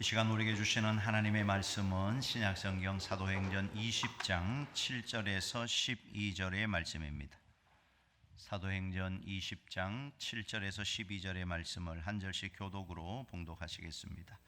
이 시간 우리에게 주시는 하나님의 말씀은 신약성경 사도행전 20장 7절에서 12절의 말씀입니다. 사도행전 20장 7절에서 12절의 말씀을 한 절씩 교독으로 봉독하시겠습니다.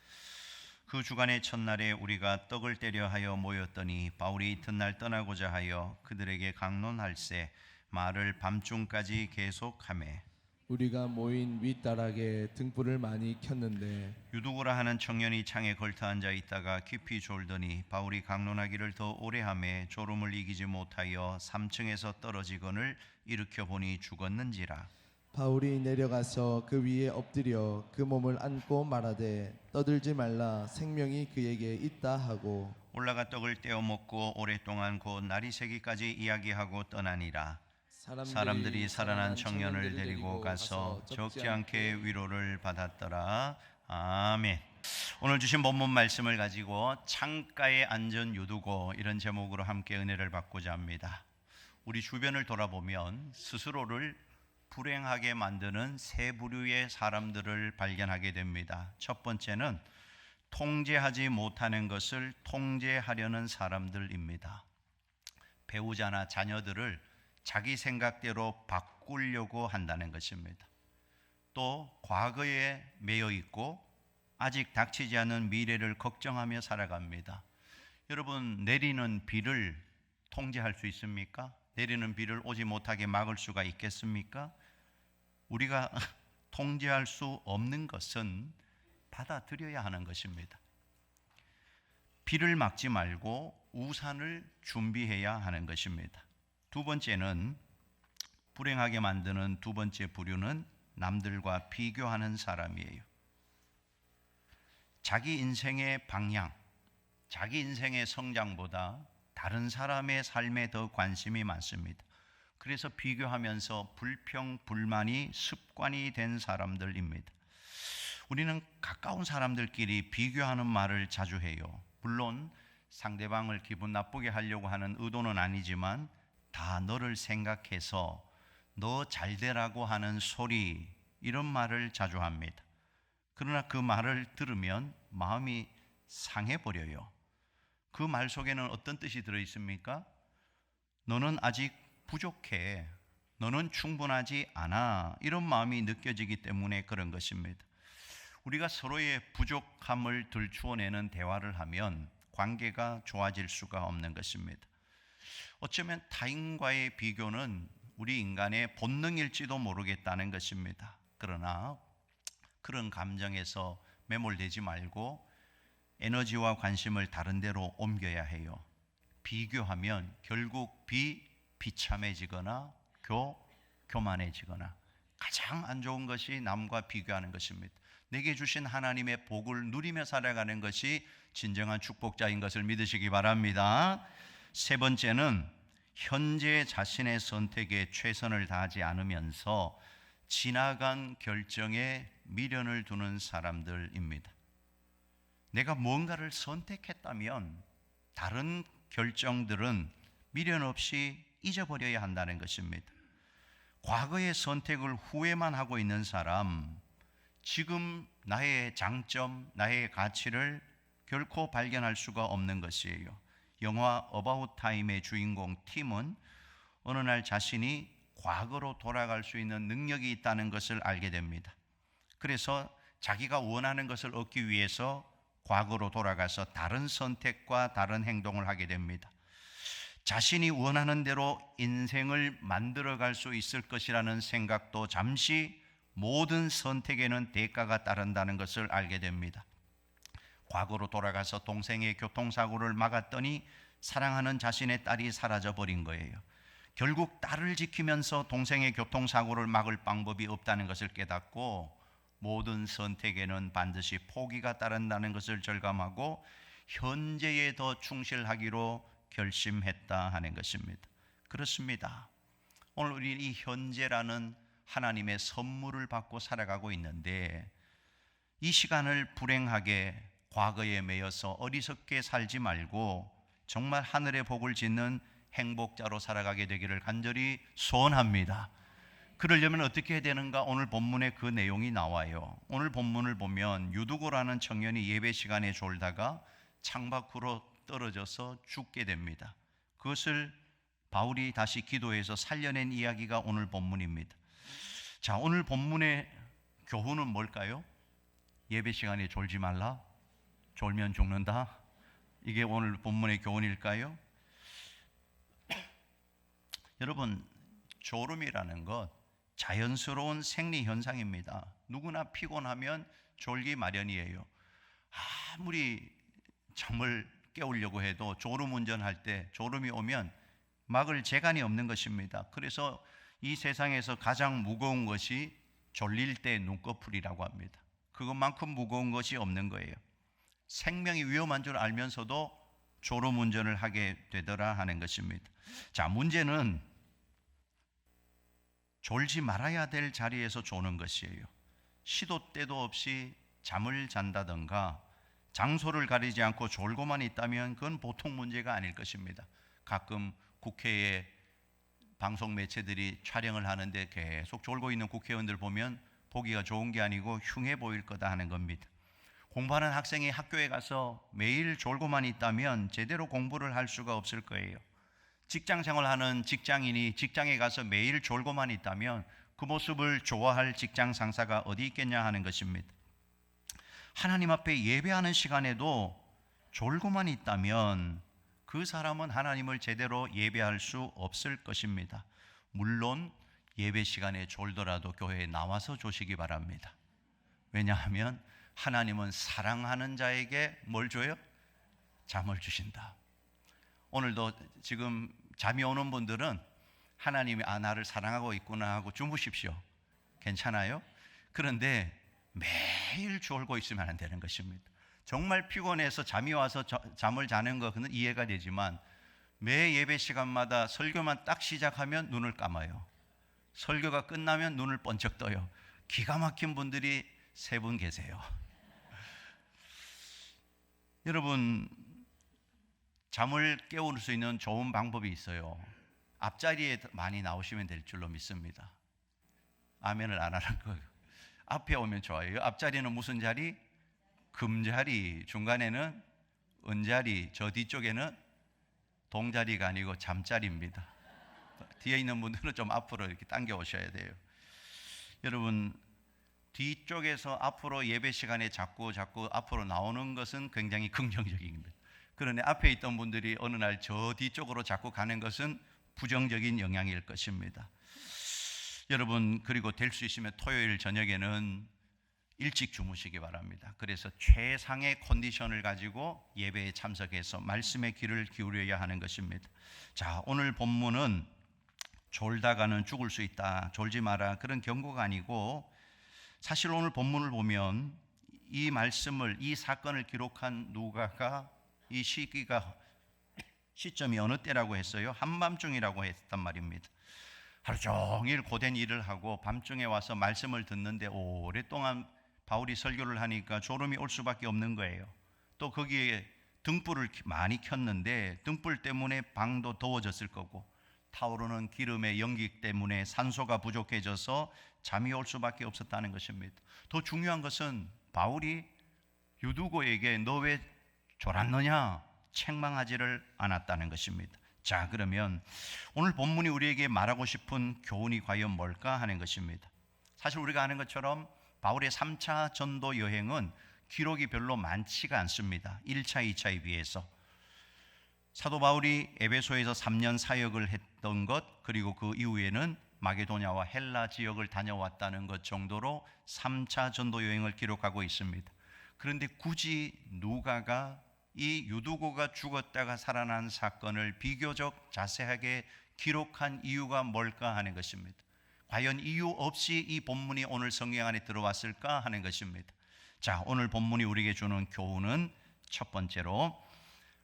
그 주간의 첫날에 우리가 떡을 떼려 하여 모였더니 바울이 이튿날 떠나고자 하여 그들에게 강론할세 말을 밤중까지 계속하매 우리가 모인 윗다락에 등불을 많이 켰는데 유두고라 하는 청년이 창에 걸터 앉아 있다가 깊이 졸더니 바울이 강론하기를 더 오래 하매 졸음을 이기지 못하여 3층에서 떨어지거늘 일으켜 보니 죽었는지라. 바울이 내려가서 그 위에 엎드려 그 몸을 안고 말하되 떠들지 말라 생명이 그에게 있다 하고 올라가 떡을 떼어 먹고 오랫동안 곧 날이 새기까지 이야기하고 떠나니라. 사람들이 살아난 청년을 데리고 가서 적지 않게 위로를 받았더라. 아멘. 오늘 주신 본문 말씀을 가지고 창가에 앉은 유두고 이런 제목으로 함께 은혜를 받고자 합니다. 우리 주변을 돌아보면 스스로를 불행하게 만드는 세 부류의 사람들을 발견하게 됩니다. 첫 번째는 통제하지 못하는 것을 통제하려는 사람들입니다. 배우자나 자녀들을 자기 생각대로 바꾸려고 한다는 것입니다. 또 과거에 매여 있고 아직 닥치지 않은 미래를 걱정하며 살아갑니다. 여러분, 내리는 비를 통제할 수 있습니까? 내리는 비를 오지 못하게 막을 수가 있겠습니까? 우리가 통제할 수 없는 것은 받아들여야 하는 것입니다. 비를 막지 말고 우산을 준비해야 하는 것입니다. 두 번째는 불행하게 만드는 두 번째 부류는 남들과 비교하는 사람이에요. 자기 인생의 방향, 자기 인생의 성장보다 다른 사람의 삶에 더 관심이 많습니다. 그래서 비교하면서 불평, 불만이 습관이 된 사람들입니다. 우리는 가까운 사람들끼리 비교하는 말을 자주 해요. 물론 상대방을 기분 나쁘게 하려고 하는 의도는 아니지만 다 너를 생각해서 너 잘되라고 하는 소리, 이런 말을 자주 합니다. 그러나 그 말을 들으면 마음이 상해버려요. 그 말 속에는 어떤 뜻이 들어있습니까? 너는 아직 부족해, 너는 충분하지 않아, 이런 마음이 느껴지기 때문에 그런 것입니다. 우리가 서로의 부족함을 들추어내는 대화를 하면 관계가 좋아질 수가 없는 것입니다. 어쩌면 타인과의 비교는 우리 인간의 본능일지도 모르겠다는 것입니다. 그러나 그런 감정에서 매몰되지 말고 에너지와 관심을 다른 데로 옮겨야 해요. 비교하면 결국 비참해지거나 교만해지거나 가장 안 좋은 것이 남과 비교하는 것입니다. 내게 주신 하나님의 복을 누리며 살아가는 것이 진정한 축복자인 것을 믿으시기 바랍니다. 세 번째는 현재 자신의 선택에 최선을 다하지 않으면서 지나간 결정에 미련을 두는 사람들입니다. 내가 뭔가를 선택했다면 다른 결정들은 미련 없이 잊어버려야 한다는 것입니다. 과거의 선택을 후회만 하고 있는 사람, 지금 나의 장점, 나의 가치를 결코 발견할 수가 없는 것이에요. 영화 어바웃 타임의 주인공 팀은 어느 날 자신이 과거로 돌아갈 수 있는 능력이 있다는 것을 알게 됩니다. 그래서 자기가 원하는 것을 얻기 위해서 과거로 돌아가서 다른 선택과 다른 행동을 하게 됩니다. 자신이 원하는 대로 인생을 만들어갈 수 있을 것이라는 생각도 잠시 모든 선택에는 대가가 따른다는 것을 알게 됩니다. 과거로 돌아가서 동생의 교통사고를 막았더니 사랑하는 자신의 딸이 사라져버린 거예요. 결국 딸을 지키면서 동생의 교통사고를 막을 방법이 없다는 것을 깨닫고 모든 선택에는 반드시 포기가 따른다는 것을 절감하고 현재에 더 충실하기로 결심했다 하는 것입니다. 그렇습니다. 오늘 우리 이 현재라는 하나님의 선물을 받고 살아가고 있는데 이 시간을 불행하게 과거에 매여서 어리석게 살지 말고 정말 하늘의 복을 짓는 행복자로 살아가게 되기를 간절히 소원합니다. 그러려면 어떻게 해야 되는가? 오늘 본문에 그 내용이 나와요. 오늘 본문을 보면 유두고라는 청년이 예배 시간에 졸다가 창밖으로 떨어져서 죽게 됩니다. 그것을 바울이 다시 기도해서 살려낸 이야기가 오늘 본문입니다. 자, 오늘 본문의 교훈은 뭘까요? 예배 시간에 졸지 말라, 졸면 죽는다. 이게 오늘 본문의 교훈일까요? 여러분, 졸음이라는 것 자연스러운 생리 현상입니다. 누구나 피곤하면 졸기 마련이에요. 아무리 잠을 깨우려고 해도 졸음 운전할 때 졸음이 오면 막을 재간이 없는 것입니다. 그래서 이 세상에서 가장 무거운 것이 졸릴 때 눈꺼풀이라고 합니다. 그것만큼 무거운 것이 없는 거예요. 생명이 위험한 줄 알면서도 졸음 운전을 하게 되더라 하는 것입니다. 자, 문제는 졸지 말아야 될 자리에서 조는 것이에요. 시도 때도 없이 잠을 잔다든가 장소를 가리지 않고 졸고만 있다면 그건 보통 문제가 아닐 것입니다. 가끔 국회에 방송 매체들이 촬영을 하는데 계속 졸고 있는 국회의원들 보면 보기가 좋은 게 아니고 흉해 보일 거다 하는 겁니다. 공부하는 학생이 학교에 가서 매일 졸고만 있다면 제대로 공부를 할 수가 없을 거예요. 직장 생활하는 직장인이 직장에 가서 매일 졸고만 있다면 그 모습을 좋아할 직장 상사가 어디 있겠냐 하는 것입니다. 하나님 앞에 예배하는 시간에도 졸고만 있다면 그 사람은 하나님을 제대로 예배할 수 없을 것입니다. 물론 예배 시간에 졸더라도 교회에 나와서 조시기 바랍니다. 왜냐하면 하나님은 사랑하는 자에게 뭘 줘요? 잠을 주신다. 오늘도 지금 잠이 오는 분들은 하나님이 나를 사랑하고 있구나 하고 주무십시오. 괜찮아요? 그런데 매일 졸고 있으면 안 되는 것입니다. 정말 피곤해서 잠이 와서 잠을 자는 것은 이해가 되지만 매 예배 시간마다 설교만 딱 시작하면 눈을 감아요. 설교가 끝나면 눈을 번쩍 떠요. 기가 막힌 분들이 3분 계세요. 여러분, 잠을 깨울 수 있는 좋은 방법이 있어요. 앞자리에 많이 나오시면 될 줄로 믿습니다. 아멘을 안 하는 거예요. 앞에 오면 좋아요. 앞자리는 무슨 자리? 금자리. 중간에는 은자리. 저 뒤쪽에는 동자리가 아니고 잠자리입니다. 뒤에 있는 분들은 좀 앞으로 이렇게 당겨 오셔야 돼요. 여러분, 뒤쪽에서 앞으로 예배 시간에 자꾸 앞으로 나오는 것은 굉장히 긍정적입니다. 그런데 앞에 있던 분들이 어느 날 저 뒤쪽으로 자꾸 가는 것은 부정적인 영향일 것입니다. 여러분, 그리고 될 수 있으면 토요일 저녁에는 일찍 주무시기 바랍니다. 그래서 최상의 컨디션을 가지고 예배에 참석해서 말씀의 귀를 기울여야 하는 것입니다. 자, 오늘 본문은 졸다가는 죽을 수 있다, 졸지 마라, 그런 경고가 아니고, 사실 오늘 본문을 보면 이 말씀을, 이 사건을 기록한 누가가 이 시점이 어느 때라고 했어요? 한밤중이라고 했단 말입니다. 하루 종일 고된 일을 하고 밤중에 와서 말씀을 듣는데 오랫동안 바울이 설교를 하니까 졸음이 올 수밖에 없는 거예요. 또 거기에 등불을 많이 켰는데 등불 때문에 방도 더워졌을 거고, 타오르는 기름의 연기 때문에 산소가 부족해져서 잠이 올 수밖에 없었다는 것입니다. 더 중요한 것은 바울이 유두고에게 너 왜 졸았느냐 책망하지를 않았다는 것입니다. 자, 그러면 오늘 본문이 우리에게 말하고 싶은 교훈이 과연 뭘까 하는 것입니다. 사실 우리가 아는 것처럼 바울의 3차 전도 여행은 기록이 별로 많지가 않습니다. 1차, 2차에 비해서. 사도 바울이 에베소에서 3년 사역을 했던 것, 그리고 그 이후에는 마게도냐와 헬라 지역을 다녀왔다는 것 정도로 3차 전도 여행을 기록하고 있습니다. 그런데 굳이 누가가 이 유두고가 죽었다가 살아난 사건을 비교적 자세하게 기록한 이유가 뭘까 하는 것입니다. 과연 이유 없이 이 본문이 오늘 성경 안에 들어왔을까 하는 것입니다. 자, 오늘 본문이 우리에게 주는 교훈은 첫 번째로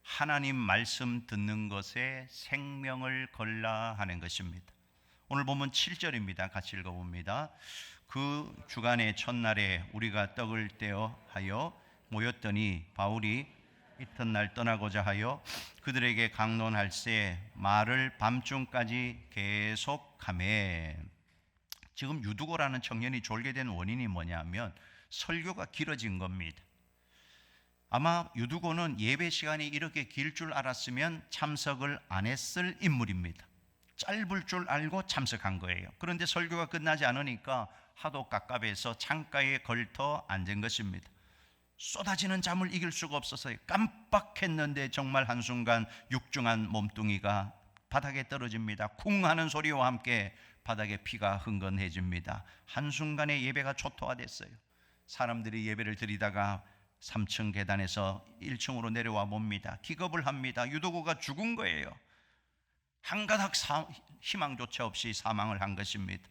하나님 말씀 듣는 것에 생명을 걸라 하는 것입니다. 오늘 본문 7절입니다. 같이 읽어봅니다. 그 주간의 첫날에 우리가 떡을 떼어 하여 모였더니 바울이 이튿날 떠나고자 하여 그들에게 강론할새 말을 밤중까지 계속하매. 지금 유두고라는 청년이 졸게 된 원인이 뭐냐면 설교가 길어진 겁니다. 아마 유두고는 예배 시간이 이렇게 길 줄 알았으면 참석을 안 했을 인물입니다. 짧을 줄 알고 참석한 거예요. 그런데 설교가 끝나지 않으니까 하도 깝깝해서 창가에 걸터 앉은 것입니다. 쏟아지는 잠을 이길 수가 없어서 깜빡했는데 정말 한순간 육중한 몸뚱이가 바닥에 떨어집니다. 쿵 하는 소리와 함께 바닥에 피가 흥건해집니다. 한순간에 예배가 초토화됐어요. 사람들이 예배를 드리다가 3층 계단에서 1층으로 내려와 봅니다. 기겁을 합니다. 유도구가 죽은 거예요. 한 가닥 희망조차 없이 사망을 한 것입니다.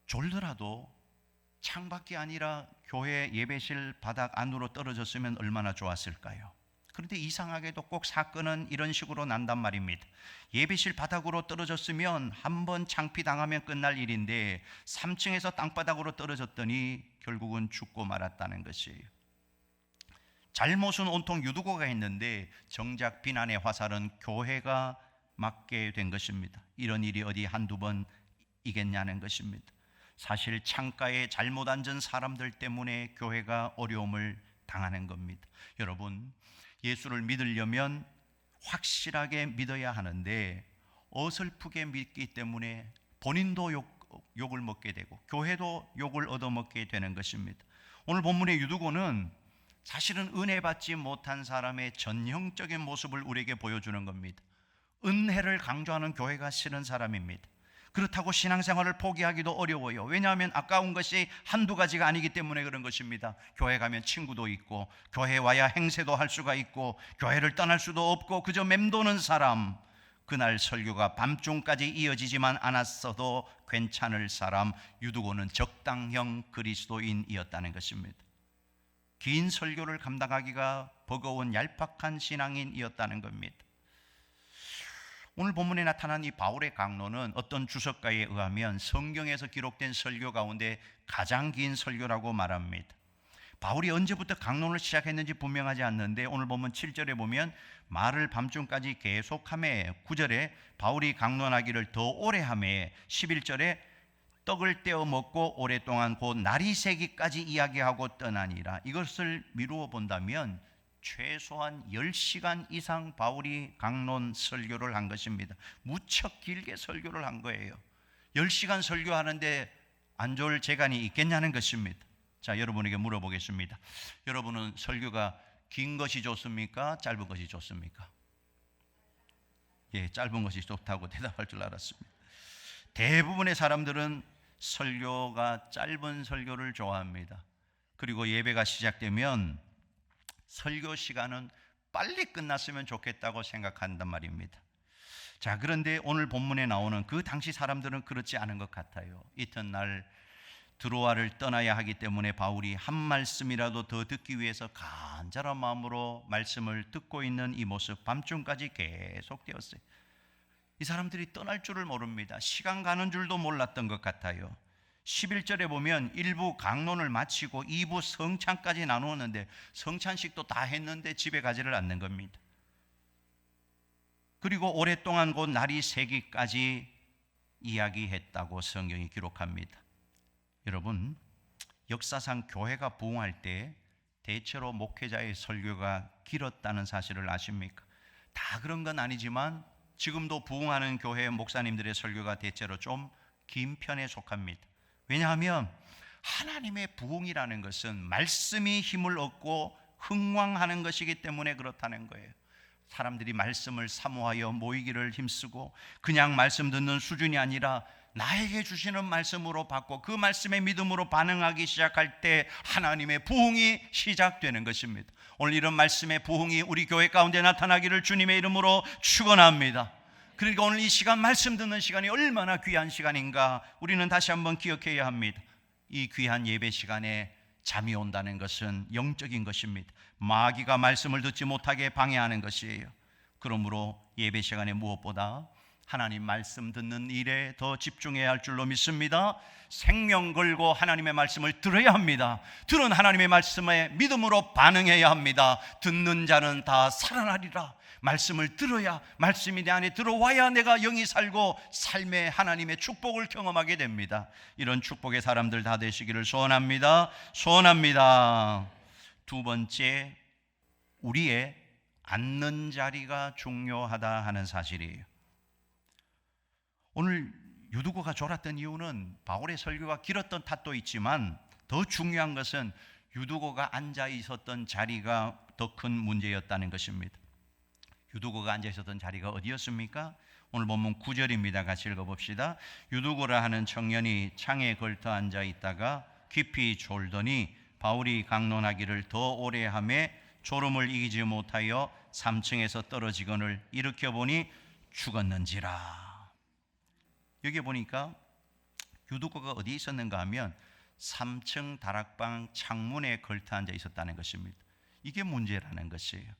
졸더라도 창밖이 아니라 교회 예배실 바닥 안으로 떨어졌으면 얼마나 좋았을까요? 그런데 이상하게도 꼭 사건은 이런 식으로 난단 말입니다. 예배실 바닥으로 떨어졌으면 한번 창피당하면 끝날 일인데 3층에서 땅바닥으로 떨어졌더니 결국은 죽고 말았다는 것이에요. 잘못은 온통 유두고가 했는데 정작 비난의 화살은 교회가 맞게 된 것입니다. 이런 일이 어디 한두 번 이겠냐는 것입니다. 사실 창가에 잘못 앉은 사람들 때문에 교회가 어려움을 당하는 겁니다. 여러분, 예수를 믿으려면 확실하게 믿어야 하는데 어설프게 믿기 때문에 본인도 욕을 먹게 되고 교회도 욕을 얻어먹게 되는 것입니다. 오늘 본문의 유두고는 사실은 은혜 받지 못한 사람의 전형적인 모습을 우리에게 보여주는 겁니다. 은혜를 강조하는 교회가 싫은 사람입니다. 그렇다고 신앙생활을 포기하기도 어려워요. 왜냐하면 아까운 것이 한두 가지가 아니기 때문에 그런 것입니다. 교회 가면 친구도 있고 교회에 와야 행세도 할 수가 있고 교회를 떠날 수도 없고 그저 맴도는 사람, 그날 설교가 밤중까지 이어지지만 않았어도 괜찮을 사람, 유두고는 적당형 그리스도인이었다는 것입니다. 긴 설교를 감당하기가 버거운 얄팍한 신앙인이었다는 겁니다. 오늘 본문에 나타난 이 바울의 강론은 어떤 주석가에 의하면 성경에서 기록된 설교 가운데 가장 긴 설교라고 말합니다. 바울이 언제부터 강론을 시작했는지 분명하지 않는데 오늘 본문 7절에 보면 말을 밤중까지 계속하며 9절에 바울이 강론하기를 더 오래 하며 11절에 떡을 떼어 먹고 오랫동안 곧 날이 새기까지 이야기하고 떠나니라. 이것을 미루어 본다면 최소한 10시간 이상 바울이 강론 설교를 한 것입니다. 무척 길게 설교를 한 거예요. 10시간 설교하는데 안 좋을 재간이 있겠냐는 것입니다. 자, 여러분에게 물어보겠습니다. 여러분은 설교가 긴 것이 좋습니까? 짧은 것이 좋습니까? 예, 짧은 것이 좋다고 대답할 줄 알았습니다. 대부분의 사람들은 설교가 짧은 설교를 좋아합니다. 그리고 예배가 시작되면 설교 시간은 빨리 끝났으면 좋겠다고 생각한단 말입니다. 자, 그런데 오늘 본문에 나오는 그 당시 사람들은 그렇지 않은 것 같아요. 이튿날 드로아를 떠나야 하기 때문에 바울이 한 말씀이라도 더 듣기 위해서 간절한 마음으로 말씀을 듣고 있는 이 모습 밤중까지 계속되었어요. 이 사람들이 떠날 줄을 모릅니다. 시간 가는 줄도 몰랐던 것 같아요. 11절에 보면 1부 강론을 마치고 2부 성찬까지 나누었는데 성찬식도 다 했는데 집에 가지를 않는 겁니다. 그리고 오랫동안 곧 날이 새기까지 이야기했다고 성경이 기록합니다. 여러분, 역사상 교회가 부흥할 때 대체로 목회자의 설교가 길었다는 사실을 아십니까? 다 그런 건 아니지만 지금도 부흥하는 교회 목사님들의 설교가 대체로 좀 긴 편에 속합니다. 왜냐하면 하나님의 부흥이라는 것은 말씀이 힘을 얻고 흥왕하는 것이기 때문에 그렇다는 거예요. 사람들이 말씀을 사모하여 모이기를 힘쓰고 그냥 말씀 듣는 수준이 아니라 나에게 주시는 말씀으로 받고 그 말씀의 믿음으로 반응하기 시작할 때 하나님의 부흥이 시작되는 것입니다. 오늘 이런 말씀의 부흥이 우리 교회 가운데 나타나기를 주님의 이름으로 축원합니다. 그러니까 오늘 이 시간 말씀 듣는 시간이 얼마나 귀한 시간인가 우리는 다시 한번 기억해야 합니다. 이 귀한 예배 시간에 잠이 온다는 것은 영적인 것입니다. 마귀가 말씀을 듣지 못하게 방해하는 것이에요. 그러므로 예배 시간에 무엇보다 하나님 말씀 듣는 일에 더 집중해야 할 줄로 믿습니다. 생명 걸고 하나님의 말씀을 들어야 합니다. 들은 하나님의 말씀에 믿음으로 반응해야 합니다. 듣는 자는 다 살아나리라. 말씀을 들어야, 말씀이 내 안에 들어와야 내가 영이 살고 삶의 하나님의 축복을 경험하게 됩니다. 이런 축복의 사람들 다 되시기를 소원합니다. 소원합니다. 두 번째, 우리의 앉는 자리가 중요하다 하는 사실이에요. 오늘 유두고가 졸았던 이유는 바울의 설교가 길었던 탓도 있지만 더 중요한 것은 유두고가 앉아 있었던 자리가 더 큰 문제였다는 것입니다. 유두고가 앉아 있었던 자리가 어디였습니까? 오늘 본문 9절입니다. 같이 읽어봅시다. 유두고라 하는 청년이 창에 걸터 앉아 있다가 깊이 졸더니 바울이 강론하기를 더 오래 하매 졸음을 이기지 못하여 3층에서 떨어지거늘 일으켜 보니 죽었는지라. 여기 보니까 유두고가 어디 있었는가 하면 3층 다락방 창문에 걸터 앉아 있었다는 것입니다. 이게 문제라는 것이에요.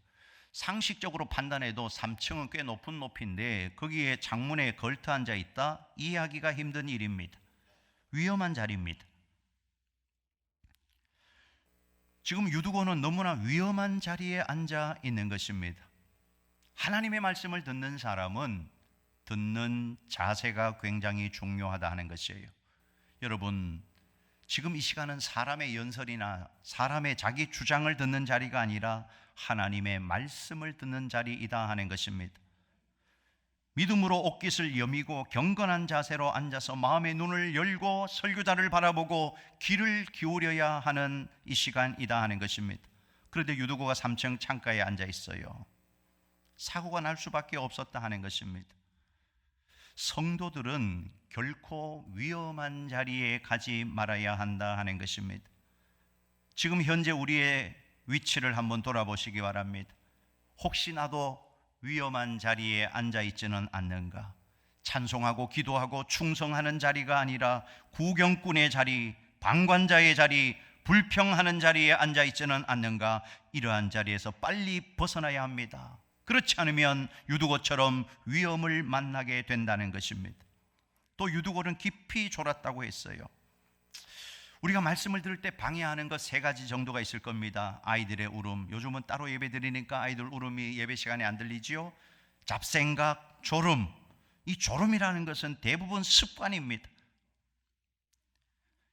상식적으로 판단해도 3층은 꽤 높은 높이인데 거기에 창문에 걸터 앉아 있다? 이해하기가 힘든 일입니다. 위험한 자리입니다. 지금 유두고는 너무나 위험한 자리에 앉아 있는 것입니다. 하나님의 말씀을 듣는 사람은 듣는 자세가 굉장히 중요하다 하는 것이에요. 여러분, 지금 이 시간은 사람의 연설이나 사람의 자기 주장을 듣는 자리가 아니라 하나님의 말씀을 듣는 자리이다 하는 것입니다. 믿음으로 옷깃을 여미고 경건한 자세로 앉아서 마음의 눈을 열고 설교자를 바라보고 귀를 기울여야 하는 이 시간이다 하는 것입니다. 그런데 유두고가 3층 창가에 앉아 있어요. 사고가 날 수밖에 없었다 하는 것입니다. 성도들은 결코 위험한 자리에 가지 말아야 한다 하는 것입니다. 지금 현재 우리의 위치를 한번 돌아보시기 바랍니다. 혹시 나도 위험한 자리에 앉아 있지는 않는가? 찬송하고 기도하고 충성하는 자리가 아니라 구경꾼의 자리, 방관자의 자리, 불평하는 자리에 앉아 있지는 않는가? 이러한 자리에서 빨리 벗어나야 합니다. 그렇지 않으면 유두고처럼 위험을 만나게 된다는 것입니다. 또 유두고는 깊이 졸았다고 했어요. 우리가 말씀을 들을 때 방해하는 것 3가지 정도가 있을 겁니다. 아이들의 울음, 요즘은 따로 예배 드리니까 아이들 울음이 예배 시간에 안 들리지요. 잡생각, 졸음. 이 졸음이라는 것은 대부분 습관입니다.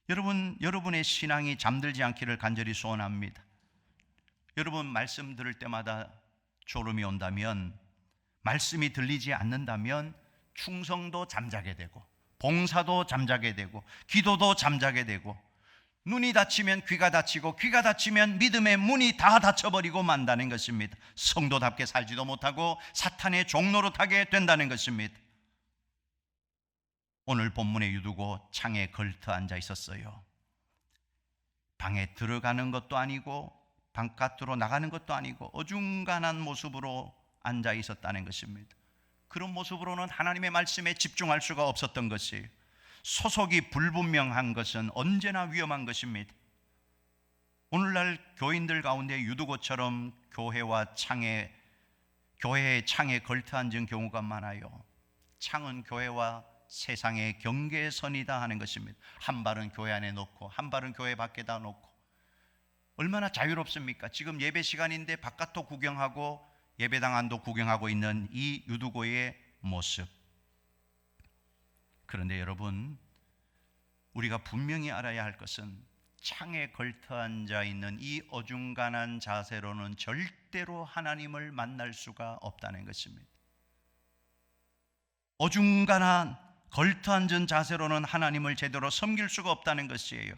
여러분의 신앙이 잠들지 않기를 간절히 소원합니다. 여러분 말씀 들을 때마다 졸음이 온다면, 말씀이 들리지 않는다면 충성도 잠자게 되고 봉사도 잠자게 되고 기도도 잠자게 되고, 눈이 닫히면 귀가 닫히고 귀가 닫히면 믿음의 문이 다 닫혀버리고 만다는 것입니다. 성도답게 살지도 못하고 사탄의 종노릇하게 된다는 것입니다. 오늘 본문에 유두고 창에 걸터 앉아 있었어요. 방에 들어가는 것도 아니고 바깥으로 나가는 것도 아니고 어중간한 모습으로 앉아 있었다는 것입니다. 그런 모습으로는 하나님의 말씀에 집중할 수가 없었던 것이에요. 소속이 불분명한 것은 언제나 위험한 것입니다. 오늘날 교인들 가운데 유두고처럼 교회의 창에 걸터 앉은 경우가 많아요. 창은 교회와 세상의 경계선이다 하는 것입니다. 한 발은 교회 안에 놓고 한 발은 교회 밖에다 놓고, 얼마나 자유롭습니까? 지금 예배 시간인데 바깥도 구경하고 예배당 안도 구경하고 있는 이 유두고의 모습. 그런데 여러분, 우리가 분명히 알아야 할 것은 창에 걸터 앉아 있는 이 어중간한 자세로는 절대로 하나님을 만날 수가 없다는 것입니다. 어중간한 걸터 앉은 자세로는 하나님을 제대로 섬길 수가 없다는 것이에요.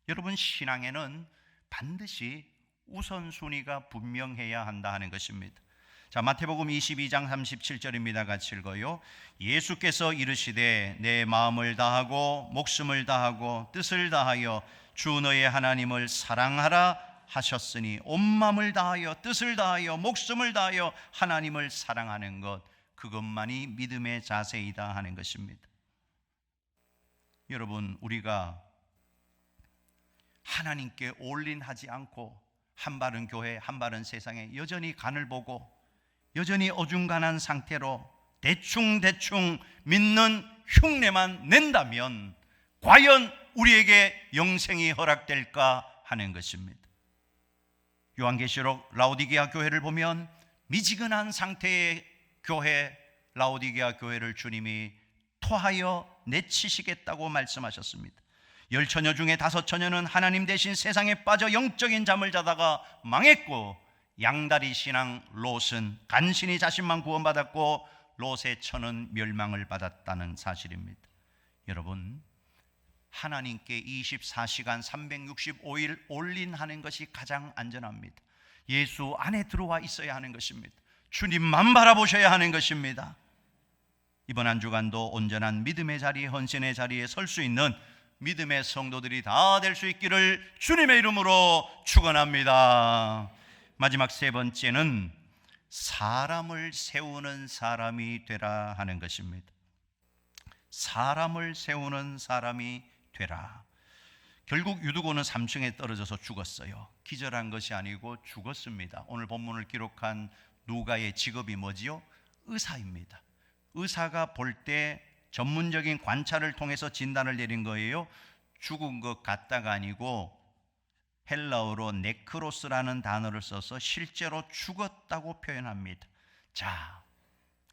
여러분, 신앙에는 반드시 우선순위가 분명해야 한다 하는 것입니다. 자, 마태복음 22장 37절입니다. 같이 읽어요. 예수께서 이르시되 내 마음을 다하고 목숨을 다하고 뜻을 다하여 주 너의 하나님을 사랑하라 하셨으니, 온 마음을 다하여 뜻을 다하여 목숨을 다하여 하나님을 사랑하는 것, 그것만이 믿음의 자세이다 하는 것입니다. 여러분, 우리가 하나님께 올인하지 않고 한 발은 교회 한 발은 세상에 여전히 간을 보고 여전히 어중간한 상태로 대충 믿는 흉내만 낸다면 과연 우리에게 영생이 허락될까 하는 것입니다. 요한계시록 라오디게아 교회를 보면 미지근한 상태의 교회, 라오디게아 교회를 주님이 토하여 내치시겠다고 말씀하셨습니다. 10처녀 중에 5처녀는 하나님 대신 세상에 빠져 영적인 잠을 자다가 망했고, 양다리 신앙 롯은 간신히 자신만 구원받았고 롯의 처는 멸망을 받았다는 사실입니다. 여러분, 하나님께 24시간 365일 올인하는 것이 가장 안전합니다. 예수 안에 들어와 있어야 하는 것입니다. 주님만 바라보셔야 하는 것입니다. 이번 한 주간도 온전한 믿음의 자리에, 헌신의 자리에 설 수 있는 믿음의 성도들이 다 될 수 있기를 주님의 이름으로 축원합니다. 마지막 세 번째는 사람을 세우는 사람이 되라 하는 것입니다. 사람을 세우는 사람이 되라. 결국 유두고는 3층에 떨어져서 죽었어요. 기절한 것이 아니고 죽었습니다. 오늘 본문을 기록한 누가의 직업이 뭐지요? 의사입니다. 의사가 볼 때 전문적인 관찰을 통해서 진단을 내린 거예요. 죽은 것 같다가 아니고 헬라어로 네크로스라는 단어를 써서 실제로 죽었다고 표현합니다. 자,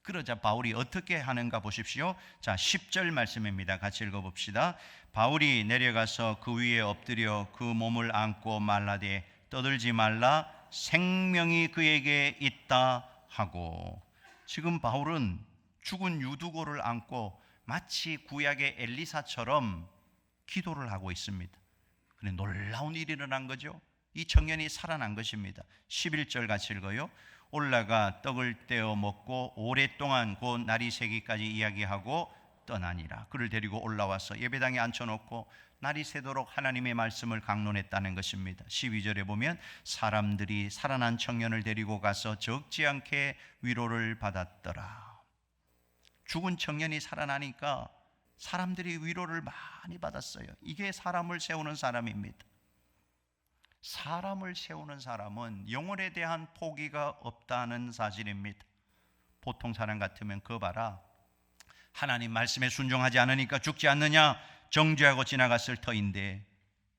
그러자 바울이 어떻게 하는가 보십시오. 자, 10절 말씀입니다. 같이 읽어봅시다. 바울이 내려가서 그 위에 엎드려 그 몸을 안고 말라되 떠들지 말라, 생명이 그에게 있다 하고. 지금 바울은 죽은 유두고를 안고 마치 구약의 엘리사처럼 기도를 하고 있습니다. 그런데 놀라운 일이 일어난 거죠. 이 청년이 살아난 것입니다. 11절 같이 읽어요. 올라가 떡을 떼어 먹고 오랫동안 곧 날이 새기까지 이야기하고 떠나니라. 그를 데리고 올라와서 예배당에 앉혀놓고 날이 새도록 하나님의 말씀을 강론했다는 것입니다. 12절에 보면 사람들이 살아난 청년을 데리고 가서 적지 않게 위로를 받았더라. 죽은 청년이 살아나니까 사람들이 위로를 많이 받았어요. 이게 사람을 세우는 사람입니다. 사람을 세우는 사람은 영혼에 대한 포기가 없다는 사실입니다. 보통 사람 같으면 그거 봐라, 하나님 말씀에 순종하지 않으니까 죽지 않느냐, 정죄하고 지나갔을 터인데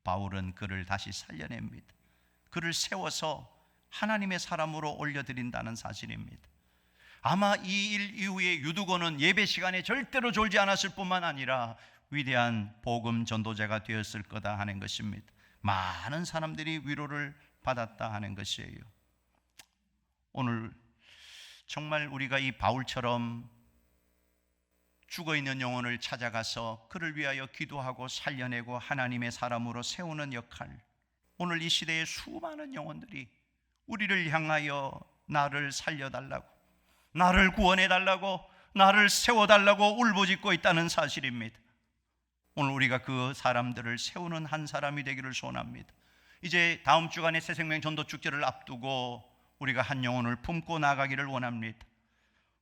바울은 그를 다시 살려냅니다. 그를 세워서 하나님의 사람으로 올려드린다는 사실입니다. 아마 이 일 이후에 유두고는 예배 시간에 절대로 졸지 않았을 뿐만 아니라 위대한 복음 전도자가 되었을 거다 하는 것입니다. 많은 사람들이 위로를 받았다 하는 것이에요. 오늘 정말 우리가 이 바울처럼 죽어있는 영혼을 찾아가서 그를 위하여 기도하고 살려내고 하나님의 사람으로 세우는 역할, 오늘 이 시대의 수많은 영혼들이 우리를 향하여 나를 살려달라고, 나를 구원해달라고, 나를 세워달라고 울부짖고 있다는 사실입니다. 오늘 우리가 그 사람들을 세우는 한 사람이 되기를 소원합니다. 이제 다음 주간의 새생명 전도축제를 앞두고 우리가 한 영혼을 품고 나가기를 원합니다.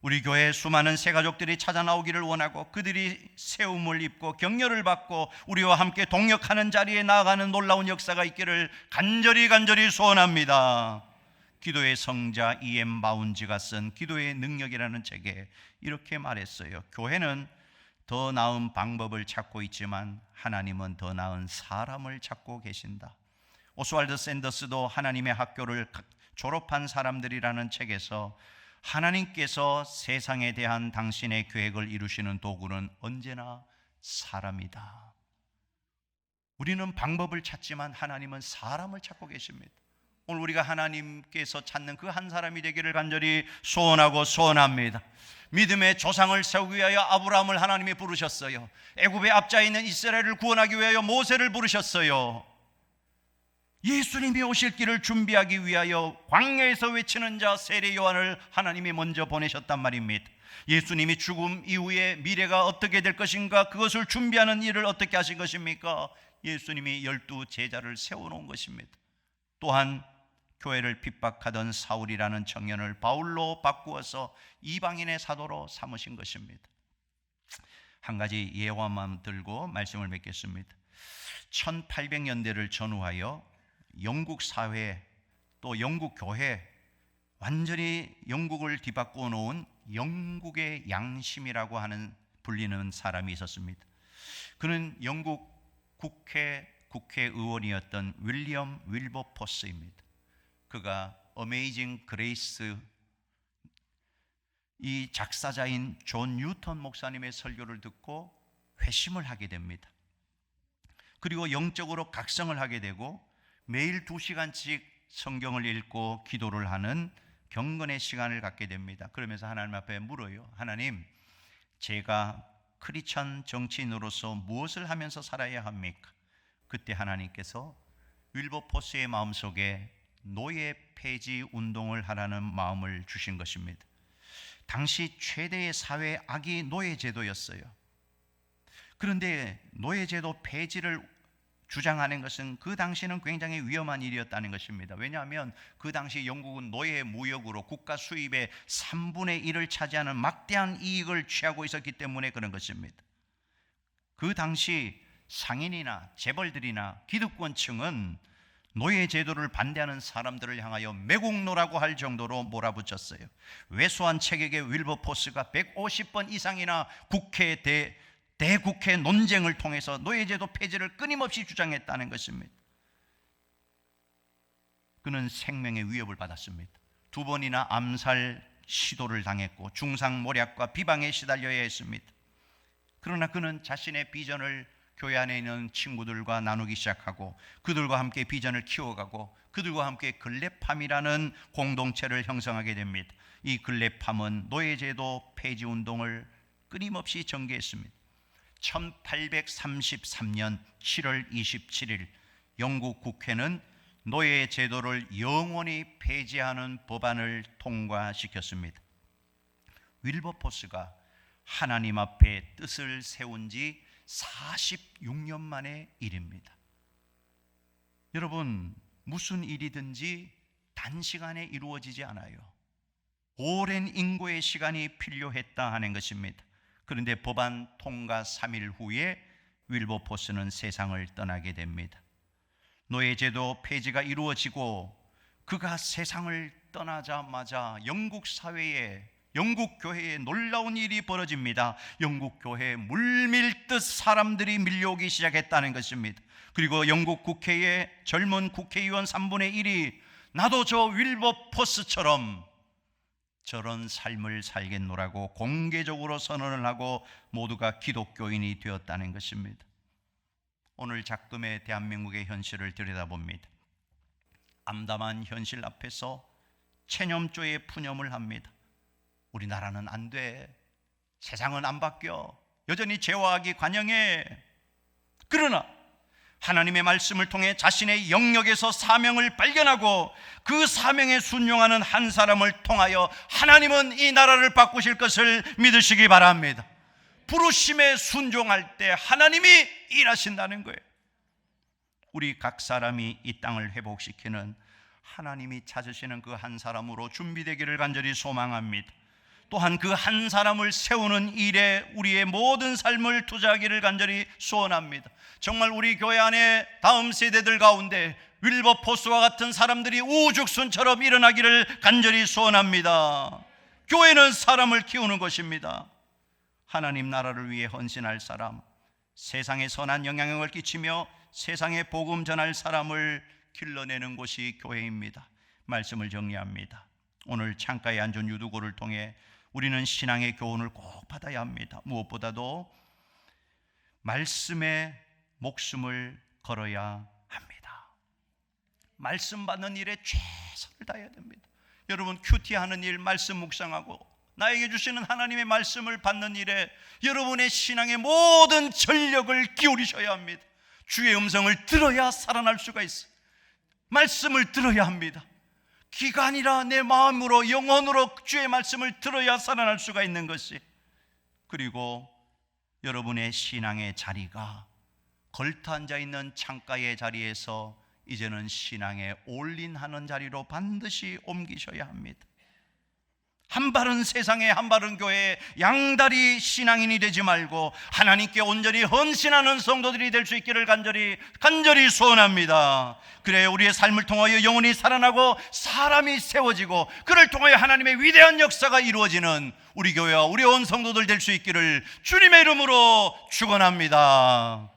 우리 교회에 수많은 새 가족들이 찾아 나오기를 원하고 그들이 세움을 입고 격려를 받고 우리와 함께 동역하는 자리에 나아가는 놀라운 역사가 있기를 간절히 소원합니다. 기도의 성자 E.M. 바운지가 쓴 기도의 능력이라는 책에 이렇게 말했어요. 교회는 더 나은 방법을 찾고 있지만 하나님은 더 나은 사람을 찾고 계신다. 오스왈드 샌더스도 하나님의 학교를 졸업한 사람들이라는 책에서 하나님께서 세상에 대한 당신의 계획을 이루시는 도구는 언제나 사람이다. 우리는 방법을 찾지만 하나님은 사람을 찾고 계십니다. 오늘 우리가 하나님께서 찾는 그 한 사람이 되기를 간절히 소원하고 소원합니다. 믿음의 조상을 세우기 위하여 아브라함을 하나님이 부르셨어요. 애굽의 앞자에 있는 이스라엘을 구원하기 위하여 모세를 부르셨어요. 예수님이 오실 길을 준비하기 위하여 광야에서 외치는 자 세례 요한을 하나님이 먼저 보내셨단 말입니다. 예수님이 죽음 이후에 미래가 어떻게 될 것인가, 그것을 준비하는 일을 어떻게 하신 것입니까? 예수님이 12 제자를 세워놓은 것입니다. 또한 교회를 핍박하던 사울이라는 청년을 바울로 바꾸어서 이방인의 사도로 삼으신 것입니다. 한 가지 예화만 들고 말씀을 맺겠습니다. 1800년대를 전후하여 영국 사회 또 영국 교회, 완전히 영국을 뒤바꾸어 놓은 영국의 양심이라고 하는 불리는 사람이 있었습니다. 그는 영국 국회의원이었던 윌리엄 윌버포스입니다. 그가 어메이징 그레이스 이 작사자인 존 뉴턴 목사님의 설교를 듣고 회심을 하게 됩니다. 그리고 영적으로 각성을 하게 되고 매일 2시간씩 성경을 읽고 기도를 하는 경건의 시간을 갖게 됩니다. 그러면서 하나님 앞에 물어요. 하나님, 제가 크리스천 정치인으로서 무엇을 하면서 살아야 합니까? 그때 하나님께서 윌버포스의 마음속에 노예 폐지 운동을 하라는 마음을 주신 것입니다. 당시 최대의 사회 악이 노예제도였어요. 그런데 노예제도 폐지를 주장하는 것은 그 당시는 굉장히 위험한 일이었다는 것입니다. 왜냐하면 그 당시 영국은 노예 무역으로 국가 수입의 3분의 1을 차지하는 막대한 이익을 취하고 있었기 때문에 그런 것입니다. 그 당시 상인이나 재벌들이나 기득권층은 노예 제도를 반대하는 사람들을 향하여 매국노라고 할 정도로 몰아붙였어요. 왜소한 체격의 윌버포스가 150번 이상이나 대국회 논쟁을 통해서 노예제도 폐지를 끊임없이 주장했다는 것입니다. 그는 생명의 위협을 받았습니다. 2번이나 암살 시도를 당했고 중상모략과 비방에 시달려야 했습니다. 그러나 그는 자신의 비전을 교회 안에 있는 친구들과 나누기 시작하고 그들과 함께 비전을 키워가고 그들과 함께 글래팜이라는 공동체를 형성하게 됩니다. 이 글래팜은 노예제도 폐지 운동을 끊임없이 전개했습니다. 1833년 7월 27일 영국 국회는 노예 제도를 영원히 폐지하는 법안을 통과시켰습니다. 윌버포스가 하나님 앞에 뜻을 세운 지 46년 만의 일입니다. 여러분, 무슨 일이든지 단시간에 이루어지지 않아요. 오랜 인고의 시간이 필요했다 하는 것입니다. 그런데 법안 통과 3일 후에 윌버포스는 세상을 떠나게 됩니다. 노예제도 폐지가 이루어지고 그가 세상을 떠나자마자 영국 사회에, 영국 교회에 놀라운 일이 벌어집니다. 영국 교회에 물밀듯 사람들이 밀려오기 시작했다는 것입니다. 그리고 영국 국회의 젊은 국회의원 3분의 1이 나도 저 윌버포스처럼 저런 삶을 살겠노라고 공개적으로 선언을 하고 모두가 기독교인이 되었다는 것입니다. 오늘 작금의 대한민국의 현실을 들여다봅니다. 암담한 현실 앞에서 체념조의 푸념을 합니다. 우리나라는 안 돼. 세상은 안 바뀌어. 여전히 죄와 악이 관영해. 그러나 하나님의 말씀을 통해 자신의 영역에서 사명을 발견하고 그 사명에 순종하는 한 사람을 통하여 하나님은 이 나라를 바꾸실 것을 믿으시기 바랍니다. 부르심에 순종할 때 하나님이 일하신다는 거예요. 우리 각 사람이 이 땅을 회복시키는 하나님이 찾으시는 그 한 사람으로 준비되기를 간절히 소망합니다. 또한 그 한 사람을 세우는 일에 우리의 모든 삶을 투자하기를 간절히 소원합니다. 정말 우리 교회 안에 다음 세대들 가운데 윌버포스와 같은 사람들이 우죽순처럼 일어나기를 간절히 소원합니다. 교회는 사람을 키우는 것입니다. 하나님 나라를 위해 헌신할 사람, 세상에 선한 영향력을 끼치며 세상에 복음 전할 사람을 길러내는 곳이 교회입니다. 말씀을 정리합니다. 오늘 창가에 앉은 유두고를 통해 우리는 신앙의 교훈을 꼭 받아야 합니다. 무엇보다도 말씀에 목숨을 걸어야 합니다. 말씀 받는 일에 최선을 다해야 됩니다. 여러분, 큐티하는 일, 말씀 묵상하고 나에게 주시는 하나님의 말씀을 받는 일에 여러분의 신앙의 모든 전력을 기울이셔야 합니다. 주의 음성을 들어야 살아날 수가 있어요. 말씀을 들어야 합니다. 귀가 아니라 내 마음으로, 영혼으로 주의 말씀을 들어야 살아날 수가 있는 것이. 그리고 여러분의 신앙의 자리가 걸터 앉아 있는 창가의 자리에서 이제는 신앙의 올인하는 자리로 반드시 옮기셔야 합니다. 한 발은 세상에, 한 발은 교회에 양다리 신앙인이 되지 말고 하나님께 온전히 헌신하는 성도들이 될 수 있기를 간절히 소원합니다. 그래 우리의 삶을 통하여 영혼이 살아나고 사람이 세워지고 그를 통하여 하나님의 위대한 역사가 이루어지는 우리 교회와 우리 온 성도들 될 수 있기를 주님의 이름으로 축원합니다.